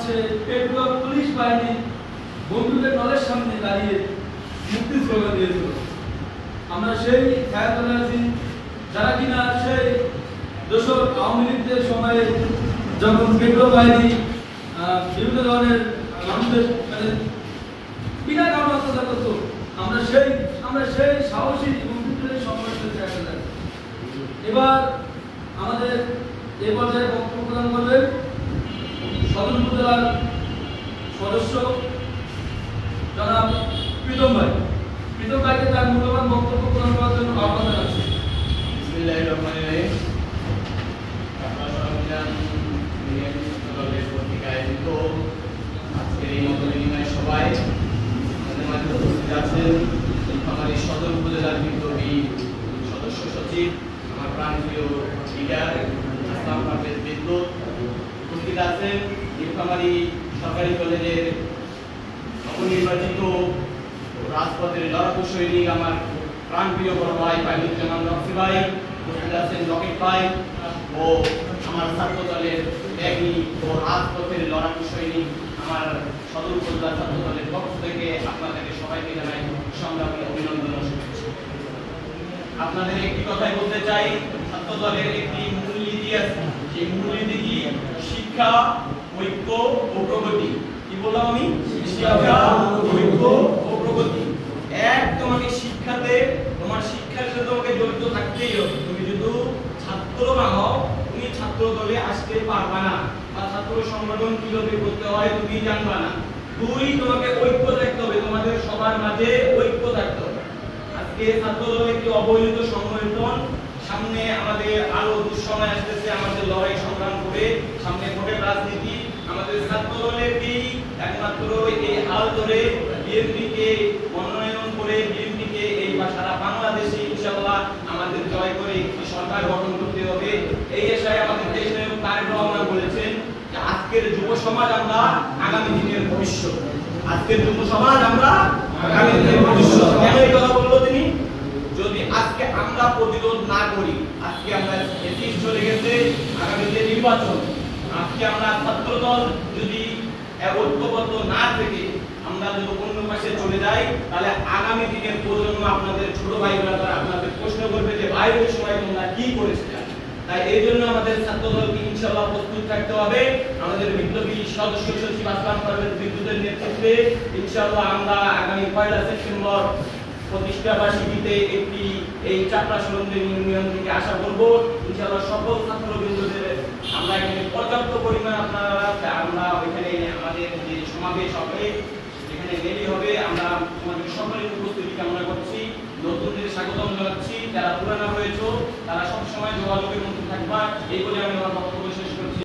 হচ্ছে পেটুয়া পুলিশ বাহিনী বন্দুকের নলের সামনে দাঁড়িয়ে মুক্তি স্লোগান দিয়েছিল। আমরা সেই ছায়াতলে আছি যারা কিনা সেই দোসর আওয়ামী লীগের সময়ে যখন পেটুয়া বাহিনী বিভিন্ন ধরনের মানুষদের মানে বিনা কারণ অত্যাচার করতো, আমরা সেই সাহসী এবং বিদ্রোহী সংগঠনের ছায়াতলে আছি। এবার আমাদের এই পর্যায়ে বক্তব্য প্রদান করবেন সদর উপজেলার সদস্য জনাব প্রীতম ভাই। প্রীতম ভাইকে তার মূল্যবান বক্তব্য প্রদান করার জন্য আহ্বান জানাচ্ছি। বিসমিল্লাহির রহমানির রহিম। আপনারা সবাই জানেন দলের কর্তৃক আয়োজিত আজকের এই মত বিনিময় সভায় আমাদের মাঝে উপস্থিত আছেন নীলফামারী সদর উপজেলার বিপ্লবী সদস্য সচিব, আমার প্রাণপ্রিয় লিডার আসলাম পারভেজ বিদ্যুৎ। উপস্থিত আছেন নীলফামারী সরকারি কলেজের নবনির্বাচিত রাজপথের লড়াকু সৈনিক আমার প্রাণপ্রিয় বড় ভাই পাইলুজ্জামান রক্সি ভাই। উপস্থিত আছেন রকেট ভাই ও আমার ছাত্র দলের ত্যাগী ও রাজপথের লড়াকু সৈনিক আমার সদর উপজেলা ছাত্র দলের পক্ষ থেকে আপনাদেরকে সবাইকে জানাই সংগ্রামী অভিনন্দন ও শুভেচ্ছা। আপনাদের একটি কথাই বলতে চাই, ছাত্র দলের একটি মূলনীতি আছে। সেই মূলনীতি কি? শিক্ষা, ঐক্য ও প্রগতি। কি বললাম আমি? শিক্ষা, ঐক্য ও প্রগতি। এক, তোমাকে শিক্ষাতে তোমার শিক্ষার সাথে তোমাকে জড়িত থাকতেই হবে। তুমি যদি ছাত্র না হও তুমি ছাত্র দলে আসতে পারবা না, বা ছাত্র সংগঠন কিভাবে করতে হয় তুমি জানবা না। দুই, তোমাকে ঐক্য থাকতে হবে, তোমাদের সবার মাঝে ঐক্য থাকতে হবে। আজকে ছাত্র দলের একটি অবহেলিত সংগঠন, সামনে আমাদের আরো দুঃসময় আসতেছে, আমাদের লড়াই সংগ্রাম করে সামনে ভোটের রাজনীতি। আমাদের ছাত্র দলেরকেই একমাত্র এই হাল ধরে বিএনপিকে মনোনয়ন করে বিএনপিকে এই সারা বাংলাদেশে ইনশাআল্লাহ আমাদের জয় করে একটি সরকার গঠন করতে হবে। এই আশায় আমাদের দেশ নায়ক তারেক রহমান বলেছেন যে আজকের যুব সমাজ আমরা আগামী দিনের ভবিষ্যৎ। আজকের যুব সমাজ আমরা আগামী দিনের ভবিষ্যৎ। কেন এই কথা বললো তিনি? যদি আজকে আমরা প্রতিরোধ না করি, আজকে আমরা এসিস চলে গেছে, আগামী দিনে নির্বাচন, আজকে আমরা ছাত্র দল যদি ঐক্যবদ্ধ না থেকে আমরা যদি অন্য পাশে চলে যাই, তাহলে আগামী দিনের প্রজন্ম আপনাদের ছোট ভাই বোনেরা আপনাদের প্রশ্ন করবে যে ভাই ওই সময় তোমরা কি করেছিলে। তাই এই জন্য আমাদের ছাত্র দলকে ইনশাআল্লাহ প্রস্তুত থাকতে হবে। আমাদের বিপ্লবী সদস্য সচিব আসলাম পারভেজ বিদ্যুতের নেতৃত্বে ইনশাআল্লাহ আমরা আগামী 1 সেপ্টেম্বর প্রতিষ্ঠা বার্ষিকীতে একটি এই চাপড়া সুরঞ্জন ইউনিয়ন থেকে আশা করব ইনশাআল্লাহ সকল ছাত্রবৃন্দদের আমরা এখানে পর্যাপ্ত পরিমাণ আমরা ওইখানে আমাদের যে সমাবেশ হবে যেখানে রেলি হবে, আমরা আমাদের সকলের উপস্থিতি কামনা করছি। নতুনদের স্বাগতম জানাচ্ছি, যারা পুরানো হয়েছে তারা সবসময় যোগাযোগের মধ্যে থাকবা, এই বলে আমি আমার বক্তব্য